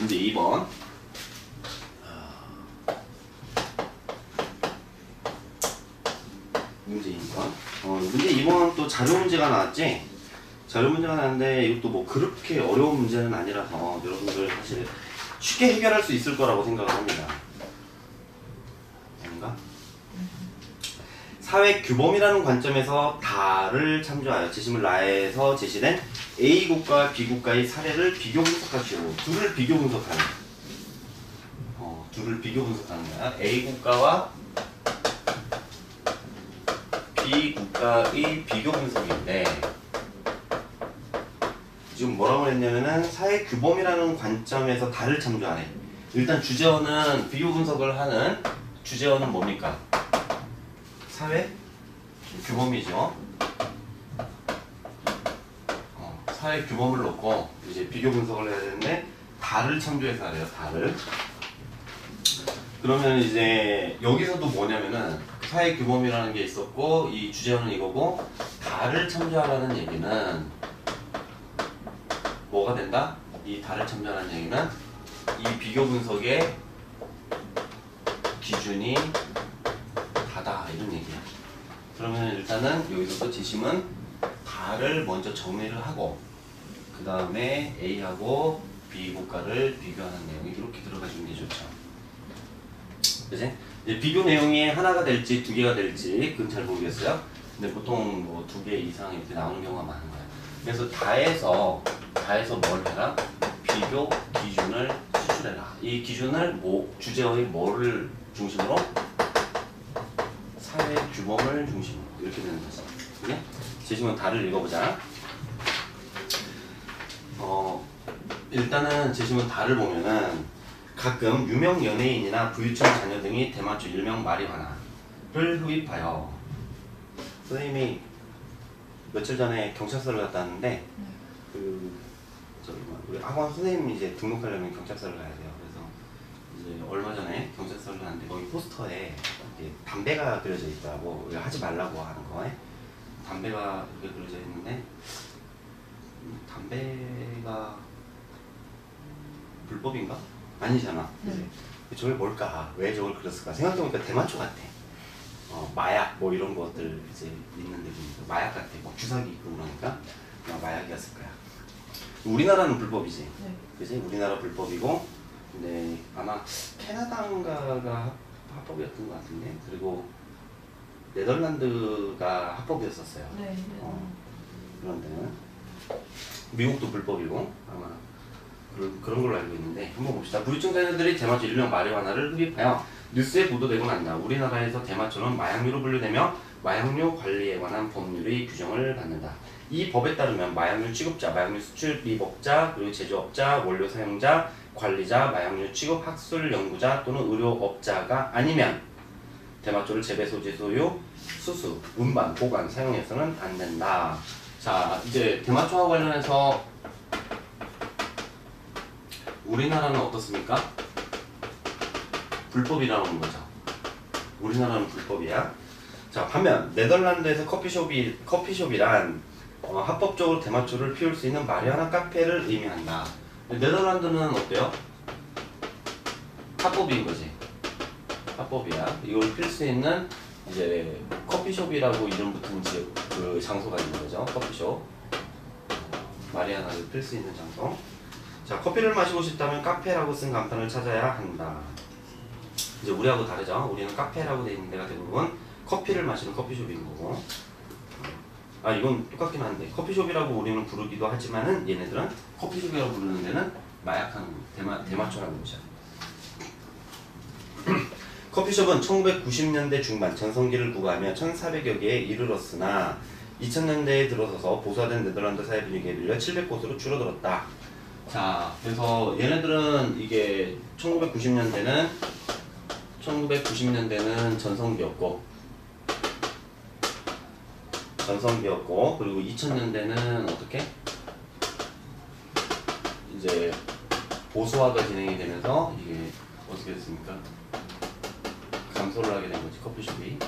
문제 2번. 문제 2번. 문제 2번 또 자료 문제가 나왔지? 자료 문제가 나왔는데 이것도 뭐 그렇게 어려운 문제는 아니라서 여러분들 사실 쉽게 해결할 수 있을 거라고 생각을 합니다. 아닌가? 사회 규범이라는 관점에서 다를 참조하여 제시물 라에서 제시된 A국가와 B국가의 사례를 비교 분석하시오. 둘을 비교 분석하는 둘을 비교 분석하는 거야. A국가와 B국가의 비교 분석인데 지금 뭐라고 했냐면은 사회 규범이라는 관점에서 다를 참조하네. 일단 주제어는 비교 분석을 하는 주제어는 뭡니까? 사회 규범이죠. 사회 규범을 놓고 이제 비교 분석을 해야 되는데 다를 참조해서 하래요. 다를. 그러면 이제 여기서도 뭐냐면은 사회 규범이라는 게 있었고 이 주제어는 이거고 다를 참조하라는 얘기는 뭐가 된다? 이 다를 참조하라는 얘기는 이 비교 분석의 기준이 다다 이런 얘기야. 그러면 일단은 여기서도 제시문 다를 먼저 정리를 하고 그 다음에 A하고 B 국가를 비교하는 내용이 이렇게 들어가주는 게 좋죠. 그치? 이제 비교 내용이 하나가 될지 두 개가 될지 그건 잘 모르겠어요. 근데 보통 뭐 두 개 이상 이렇게 나오는 경우가 많은 거예요. 그래서 다에서 뭘 해라? 비교 기준을 수출해라. 이 기준을 주제어의 뭐를 중심으로? 사회 규범을 중심으로 이렇게 되는 거죠. 그게? 제시문 다를 읽어보자. 일단은 제시문 다를 보면은 가끔 유명 연예인이나 부유층 자녀 등이 대마초 일명 마리화나를 흡입하여 선생님이 며칠 전에 경찰서를 갔다 왔는데 우리 학원 선생님이 이제 등록하려면 경찰서를 가야 돼요. 그래서 이제 얼마 전에 경찰서를 갔는데 거기 포스터에 담배가 그려져 있더라고. 하지 말라고 하는 거에 담배가 이렇게 그려져 있는데 담배가 불법인가? 아니잖아. 그치? 저게 뭘까? 왜 저걸 그렸을까? 생각해보니까 대마초 같아. 마약 뭐 이런 것들 이제 있는데 보니까 마약 같아. 뭐 주사기 있고 그러니까 마약이었을 거야. 우리나라는 불법이지. 네. 그치? 우리나라 불법이고 근데 아마 캐나다인가가 합법이었던 것 같은데 그리고 네덜란드가 합법이었었어요. 네. 그런데 미국도 불법이고 아마 그런 걸로 알고 있는데 한번 봅시다. 부유층 자녀들이 대마초 일명 마리화나를 흡입하여 뉴스에 보도되고 난다. 우리나라에서 대마초는 마약류로 분류되며 마약류 관리에 관한 법률의 규정을 받는다. 이 법에 따르면 마약류 취급자, 마약류 수출 미법자, 그리고 제조업자, 원료 사용자, 관리자, 마약류 취급 학술 연구자 또는 의료업자가 아니면 대마초를 재배 소재 소유, 수수, 운반, 보관, 사용해서는 안 된다. 자, 이제 대마초와 관련해서 우리나라는 어떻습니까? 불법이라는 거죠. 우리나라는 불법이야. 자, 반면 네덜란드에서 커피숍이란 합법적으로 대마초를 피울 수 있는 마리화나 카페를 의미한다. 네덜란드는 어때요? 합법인 거지. 합법이야. 이걸 필 수 있는 이제 커피숍이라고 이름 붙은 그 장소가 있는 거죠. 커피숍. 마리화나를 필 수 있는 장소. 자, 커피를 마시고 싶다면 카페라고 쓴 간판을 찾아야 한다. 이제 우리하고 다르죠. 우리는 카페라고 돼 있는 데가 대부분 커피를 마시는 커피숍인 거고. 이건 똑같긴 한데 커피숍이라고 우리는 부르기도 하지만은 얘네들은 커피숍이라고 부르는 데는 마약하는 대마초라는 곳이야. 커피숍은 1990년대 중반 전성기를 구가하며 1400여 개에 이르렀으나 2000년대에 들어서서 보수화된 네덜란드 사회 분위기에 밀려 700곳으로 줄어들었다. 자, 그래서 얘네들은 이게 1990년대는 전성기였고 그리고 2000년대는 어떻게? 이제 보수화가 진행이 되면서 이게 어떻게 됐습니까? 감소를 하게 된 거지, 커피숍이.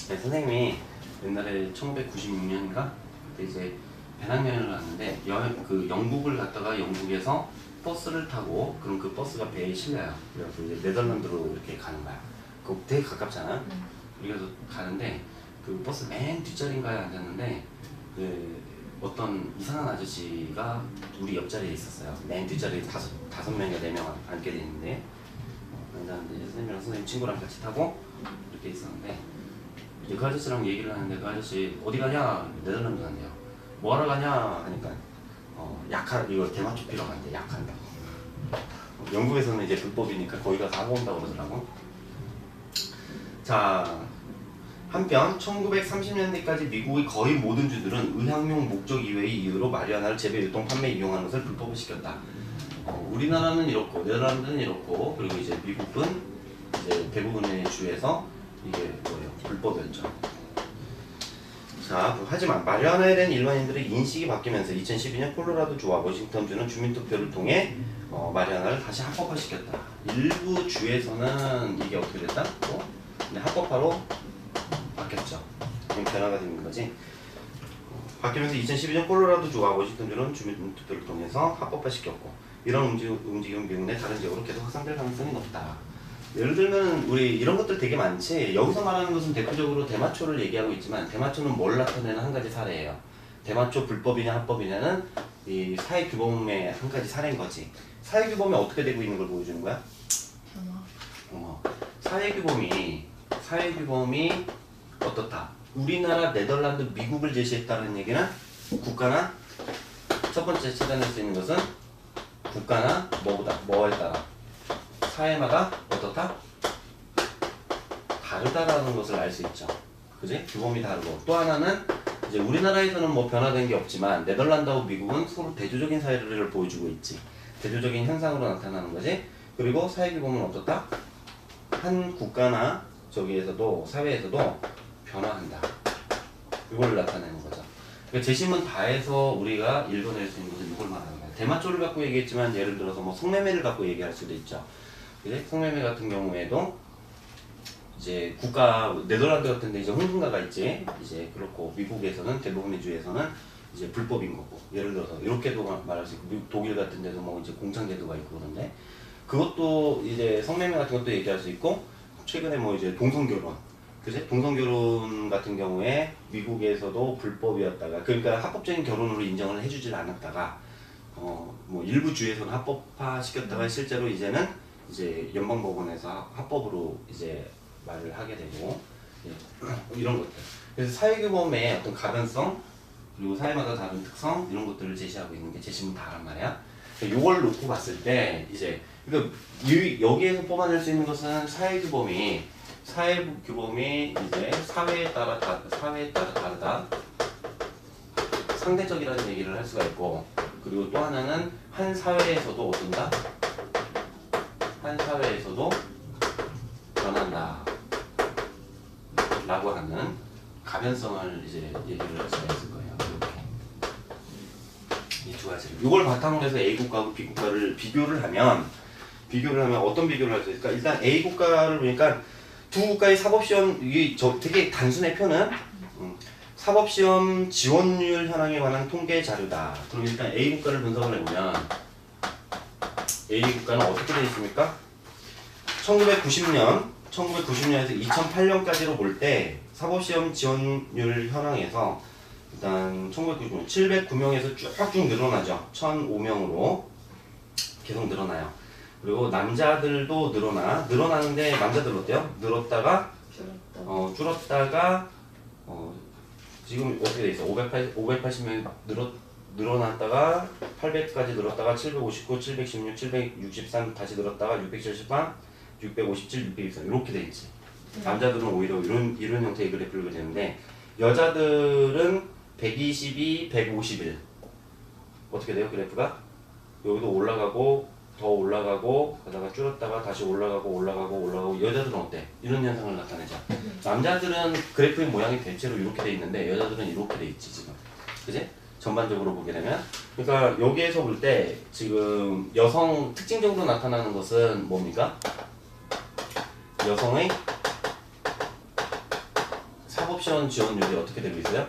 네, 선생님이 옛날에 1996년인가? 그때 이제 배낭여행을 갔는데 영국을 갔다가 영국에서 버스를 타고 그럼 그 버스가 배에 실려요. 그래서 이제 네덜란드로 이렇게 가는 거야. 그거 되게 가깝잖아. 그래서 가는데 그 버스 맨 뒷자리인가에 앉았는데 그 어떤 이상한 아저씨가 우리 옆자리에 있었어요. 맨 뒷자리에 다섯 명이나 4명 앉게 돼 있는데 앉았는데 선생님이랑 선생님 친구랑 같이 타고 이렇게 있었는데 이제 그 아저씨랑 얘기를 하는데 그 아저씨 어디 가냐? 네덜란드 간대요. 뭐 하러 가냐? 하니까 이거 대마초 피러 간대. 약한다고. 영국에서는 이제 불법이니까 거기 가서 하고 온다고 그러더라고. 자, 한편 1930년대까지 미국의 거의 모든 주들은 의학용 목적 이외의 이유로 마리화나를 재배, 유통, 판매, 이용하는 것을 불법화시켰다. 우리나라는 이렇고 네덜란드는 이렇고 그리고 이제 미국은 이제 대부분의 주에서 이게 뭐예요? 불법이었죠. 자, 하지만 마리화나에 대한 일반인들의 인식이 바뀌면서 2012년 콜로라도주와 워싱턴주는 주민투표를 통해 마리화나를 다시 합법화시켰다. 일부 주에서는 이게 어떻게 됐다? 근데 합법화로 바뀌었죠. 변화가 되는 거지. 바뀌면서 2012년 콜로라도주와 워싱턴주는 주민투표를 통해서 합법화시켰고 이런 움직임은 미국 내 다른 지역으로 계속 확산될 가능성이 높다. 예를 들면 우리 이런 것들 되게 많지. 여기서 말하는 것은 대표적으로 대마초를 얘기하고 있지만 대마초는 뭘 나타내는 한 가지 사례예요. 대마초 불법이냐 합법이냐는 이 사회규범의 한 가지 사례인 거지. 사회규범이 어떻게 되고 있는 걸 보여주는 거야? 사회규범이 어떻다? 우리나라, 네덜란드, 미국을 제시했다는 얘기는 국가나 첫 번째 찾아낼 수 있는 것은 국가나 뭐에 따라 사회마다 어떻다? 다르다라는 것을 알 수 있죠. 그지? 규범이 다르고 또 하나는 이제 우리나라에서는 뭐 변화된 게 없지만 네덜란드하고 미국은 서로 대조적인 사회를 보여주고 있지. 대조적인 현상으로 나타나는 거지. 그리고 사회 규범은 어떻다? 한 국가나 저기에서도 사회에서도 변화한다. 이걸 나타내는 거죠. 그러니까 재심은 다해서 우리가 읽어낼 수 있는 것은 이걸 말하는 거예요. 대마초를 갖고 얘기했지만 예를 들어서 뭐 성매매를 갖고 얘기할 수도 있죠. 그래? 성매매 같은 경우에도 이제 국가 네덜란드 같은데 이제 홍순가가 있지. 이제 그렇고 미국에서는 대부분의 주에서는 이제 불법인 거고. 예를 들어서 이렇게도 말할 수 있고 미국 독일 같은 데도 뭐 이제 공창제도가 있고 그런데 그것도 이제 성매매 같은 것도 얘기할 수 있고 최근에 뭐 이제 동성결혼. 그지? 동성결혼 같은 경우에 미국에서도 불법이었다가 그러니까 합법적인 결혼으로 인정을 해주질 않았다가 뭐 일부 주에서는 합법화 시켰다가 실제로 이제는 이제 연방법원에서 합법으로 이제 말을 하게 되고 이런 것들. 그래서 사회규범의 어떤 가변성 그리고 사회마다 다른 특성 이런 것들을 제시하고 있는 게 재심은 다란 말이야. 이걸 놓고 봤을 때 이제 그러니까 여기에서 뽑아낼 수 있는 것은 사회규범이 이제 사회에 따라 다르다. 상대적이라는 얘기를 할 수가 있고 그리고 또 하나는 한 사회에서도 어떤다? 한 사회에서도 변한다 라고 하는 가변성을 이제 얘기를 할 수가 있을 거예요. 이렇게 이 두 가지를 이걸 바탕으로 해서 A 국가하고 B 국가를 비교를 하면 어떤 비교를 할 수 있을까? 일단 A 국가를 보니까 두 국가의 사법시험 이게 되게 단순해 표는 사법시험 지원율 현황에 관한 통계 자료다. 그럼 일단 A 국가를 분석을 해보면 A 국가는 어떻게 되어 있습니까? 1990년에서 2008년까지로 볼 때 사법시험 지원율 현황에서 일단 1990년 709명에서 쭉쭉 늘어나죠. 1005명으로 계속 늘어나요. 그리고 남자들도 늘어나는데 남자들 어때요? 줄었다가 지금 어떻게 돼 있어? 580명 늘어났다가 800까지 늘었다가 759, 716, 763 다시 늘었다가 673, 657, 623 이렇게 돼 있지. 남자들은 오히려 이런 형태의 그래프를 그리는데 여자들은 122, 151 어떻게 돼요? 그래프가 여기도 올라가고 더 올라가고 가다가 줄었다가 다시 올라가고 여자들은 어때? 이런 현상을 나타내죠. 남자들은 그래프의 모양이 대체로 이렇게 돼 있는데 여자들은 이렇게 돼 있지 지금. 그지? 전반적으로 보게 되면 그러니까 여기에서 볼 때 지금 여성 특징적으로 나타나는 것은 뭡니까? 여성의 사법시험 지원율이 어떻게 되고 있어요?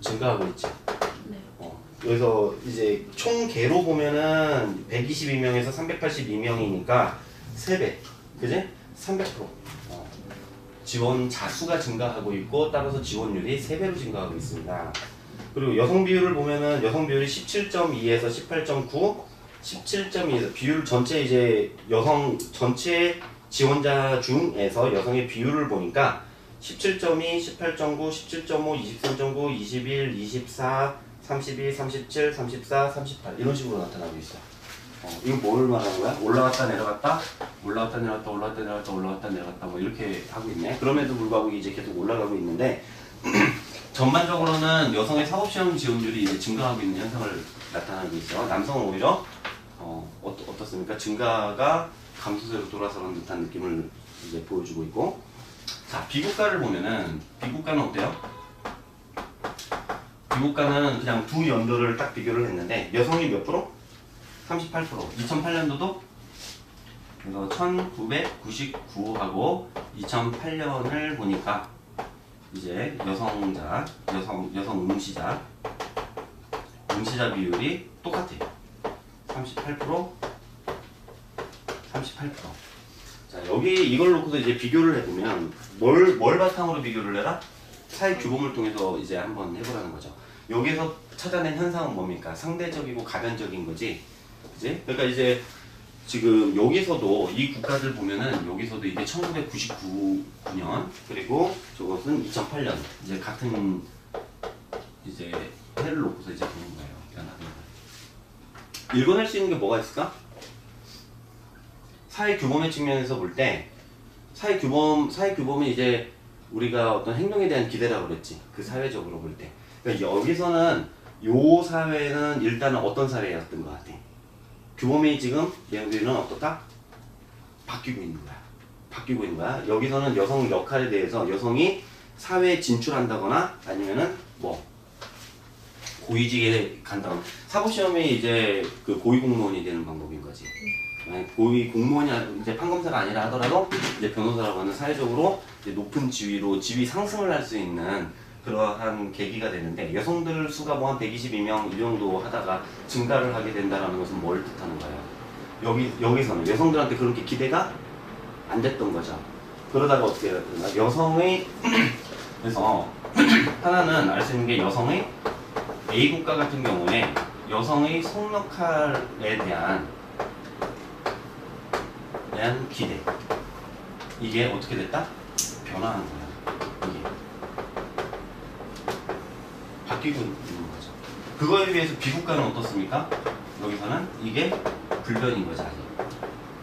증가하고 있지. 그래서 이제 총 개로 보면은 122명에서 382명이니까 3배, 그지? 300%. 지원자 수가 증가하고 있고 따라서 지원율이 3배로 증가하고 있습니다. 그리고 여성 비율을 보면은 여성 비율이 17.2에서 18.9, 17.2에서 비율 전체 이제 여성 전체 지원자 중에서 여성의 비율을 보니까 17.2, 18.9, 17.5, 23.9, 21, 24, 32, 37, 34, 38 이런 식으로 나타나고 있어. 이거 뭘 말하는 거야? 올라갔다 내려갔다, 올라갔다 내려갔다, 올라갔다 내려갔다, 올라갔다 내려갔다 뭐 이렇게 하고 있네. 그럼에도 불구하고 이제 계속 올라가고 있는데 전반적으로는 여성의 사법시험 지원율이 이제 증가하고 있는 현상을 나타나고 있어. 남성은 오히려 어떻습니까? 증가가 감소세로 돌아서는 듯한 느낌을 이제 보여주고 있고. 자, 비국가를 보면은 비국가는 어때요? 비국가는 그냥 두 연도를 딱 비교를 했는데 여성이 몇 프로? 38%. 2008년도도 그래서 1999하고 2008년을 보니까 이제 여성 응시자 비율이 똑같아요. 38%. 자, 여기 이걸 놓고서 이제 비교를 해보면 뭘 바탕으로 비교를 해라? 사회 규범을 통해서 이제 한번 해보라는 거죠. 여기서 찾아낸 현상은 뭡니까? 상대적이고 가변적인 거지. 그지? 그러니까 이제 지금 여기서도 이 국가들 보면은 여기서도 이게 1999년 그리고 저것은 2008년 이제 같은 이제 해를 놓고서 이제 보는 거예요. 변화하는 거. 읽어낼 수 있는 게 뭐가 있을까? 사회 규범의 측면에서 볼 때 사회 규범은 이제 우리가 어떤 행동에 대한 기대라고 그랬지. 그 사회적으로 볼 때. 그러니까 여기서는 요 사회는 일단은 어떤 사회였던 것 같아. 규범이 지금 여기는 어떻다? 바뀌고 있는 거야. 여기서는 여성 역할에 대해서 여성이 사회에 진출한다거나 아니면은 뭐 고위직에 간다거나 사법시험이 이제 그 고위공무원이 되는 방법인 거지. 고위공무원이 이제 판검사가 아니라 하더라도 이제 변호사라고 하는 사회적으로 이제 높은 지위 상승을 할 수 있는 그러한 계기가 되는데 여성들 수가 뭐 한 122명 이 정도 하다가 증가를 하게 된다는 것은 뭘 뜻하는 거예요? 여기서는 여성들한테 그렇게 기대가 안 됐던 거죠. 그러다가 어떻게 해야 되나? 여성의 그래서 하나는 알 수 있는 게 여성의 A 국가 같은 경우에 여성의 성역할에 대한 기대 이게 어떻게 됐다? 변화한 거야. 이게 바뀌고 있는 거죠. 그거에 비해서 비국가는 어떻습니까? 여기서는 이게 불변인 거지. 아직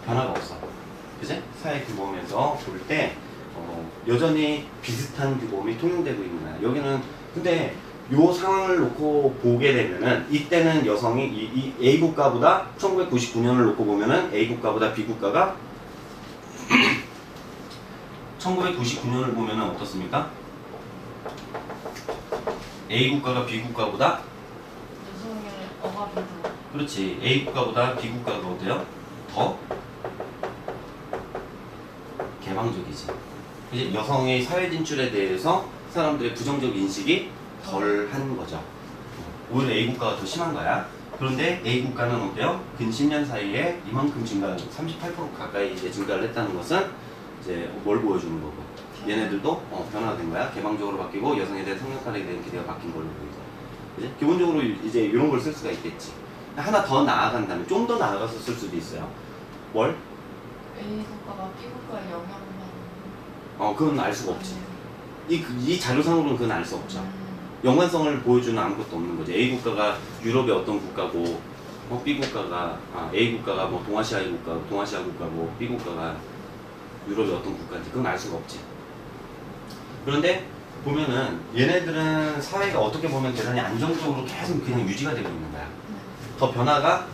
변화가 없어. 그치? 사회 규범에서 볼 때 여전히 비슷한 규범이 통용되고 있는 거야. 여기는 근데 요 상황을 놓고 보게 되면은 이때는 여성이 이 A 국가보다 1999년을 놓고 보면은 A 국가보다 B 국가가 1999년을 보면은 어떻습니까? A 국가가 B 국가보다 여성의 억압이 더. 그렇지. A 국가보다 B 국가가 어때요? 더 개방적이지. 이제 여성의 사회 진출에 대해서 사람들의 부정적 인식이 덜 한 거죠. 오히려 A 국가가 더 심한 거야. 그런데 A 국가는 어때요? 근 10년 사이에 이만큼 증가, 38% 가까이 이제 증가를 했다는 것은 이제 뭘 보여주는 거고. 얘네들도 변화가 된 거야. 개방적으로 바뀌고 여성에 대한 성역할에 대한 기대가 바뀐 걸로 보이죠. 그지? 기본적으로 이제 이런 걸 쓸 수가 있겠지. 하나 더 나아간다면 좀 더 나아가서 쓸 수도 있어요. 뭘? A 국가가 B 국가에 영향을 받는. 그건 알 수가 없지. 이 자료상으로는 그건 알 수 없죠. 연관성을 보여주는 아무것도 없는 거지. A 국가가 유럽의 어떤 국가고, B 국가가, A 국가가 뭐 동아시아 국가고, B 국가가 유럽의 어떤 국가인지 그건 알 수가 없지. 그런데 보면은 얘네들은 사회가 어떻게 보면 대단히 안정적으로 계속 그냥 유지가 되고 있는 거야. 더 변화가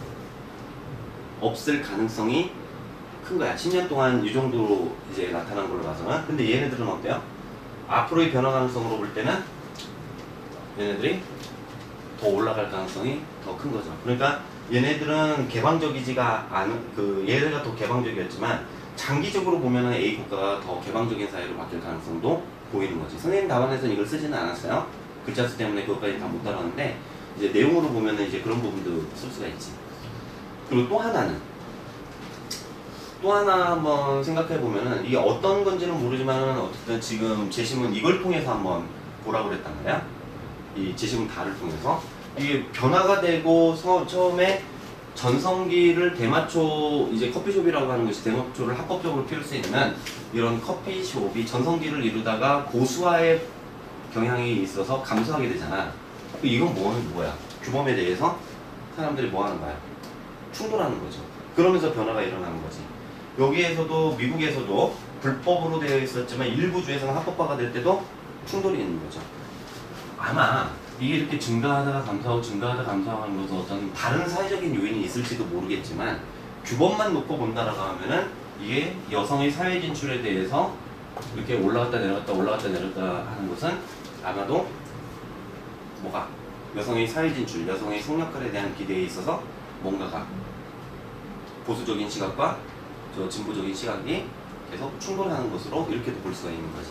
없을 가능성이 큰 거야. 10년 동안 이 정도로 이제 나타난 걸로 봐서는. 근데 얘네들은 어때요? 앞으로의 변화 가능성으로 볼 때는 얘네들이 더 올라갈 가능성이 더 큰 거죠. 그러니까 얘네들은 개방적이지가 않은, 얘네가 더 개방적이었지만 장기적으로 보면은 A 국가가 더 개방적인 사회로 바뀔 가능성도 보이는 거지. 선생님 답안에서는 이걸 쓰지는 않았어요. 글자 수 때문에 그것까지 다 못 따라하는데 이제 내용으로 보면은 이제 그런 부분도 쓸 수가 있지. 그리고 또 하나 한번 생각해 보면은 이게 어떤 건지는 모르지만은 어쨌든 지금 제시문 이걸 통해서 한번 보라고 그랬단 말이야. 이 제시문 다를 통해서 이게 변화가 되고 처음에 전성기를 대마초 이제 커피숍이라고 하는 것이 대마초를 합법적으로 피울 수 있는 이런 커피숍이 전성기를 이루다가 고수화의 경향이 있어서 감소하게 되잖아. 이건 뭐야? 규범에 대해서 사람들이 뭐 하는 거야? 충돌하는 거죠. 그러면서 변화가 일어나는 거지. 여기에서도 미국에서도 불법으로 되어 있었지만 일부 주에서는 합법화가 될 때도 충돌이 있는 거죠. 아마 이게 이렇게 증가하다가 감소하는 것은 어떤 다른 사회적인 요인이 있을지도 모르겠지만 규범만 놓고 본다라고 하면은 이게 여성의 사회 진출에 대해서 이렇게 올라갔다 내려갔다 하는 것은 아마도 뭐가 여성의 사회 진출, 여성의 성역할에 대한 기대에 있어서 뭔가가 보수적인 시각과 저 진보적인 시각이 계속 충돌하는 것으로 이렇게도 볼 수가 있는 거지.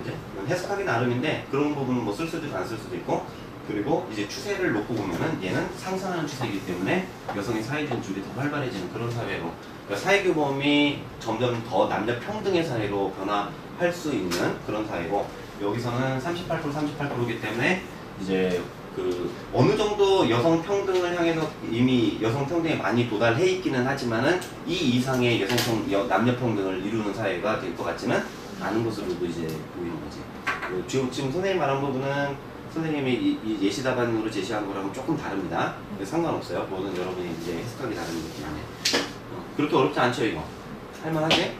이제 해석하기 나름인데 그런 부분은 뭐 쓸 수도 있고 안 쓸 수도 있고, 그리고 이제 추세를 놓고 보면은 얘는 상승하는 추세이기 때문에 여성의 사회 진출이 더 활발해지는 그런 사회로, 그러니까 사회 규범이 점점 더 남녀 평등의 사회로 변화할 수 있는 그런 사회고, 여기서는 38%이기 때문에 이제 그 어느 정도 여성 평등을 향해서 이미 여성 평등에 많이 도달해 있기는 하지만은 이 이상의 남녀 평등을 이루는 사회가 될 것 같지는 않은 것으로도 이제 보이는 거지. 지금 선생님 말한 부분은 선생님이 이 예시 답안으로 제시한 거랑은 조금 다릅니다. 상관없어요. 뭐든 여러분이 이제 해석하기 다른 거기 때문에. 그렇게 어렵지 않죠, 이거? 할만하게?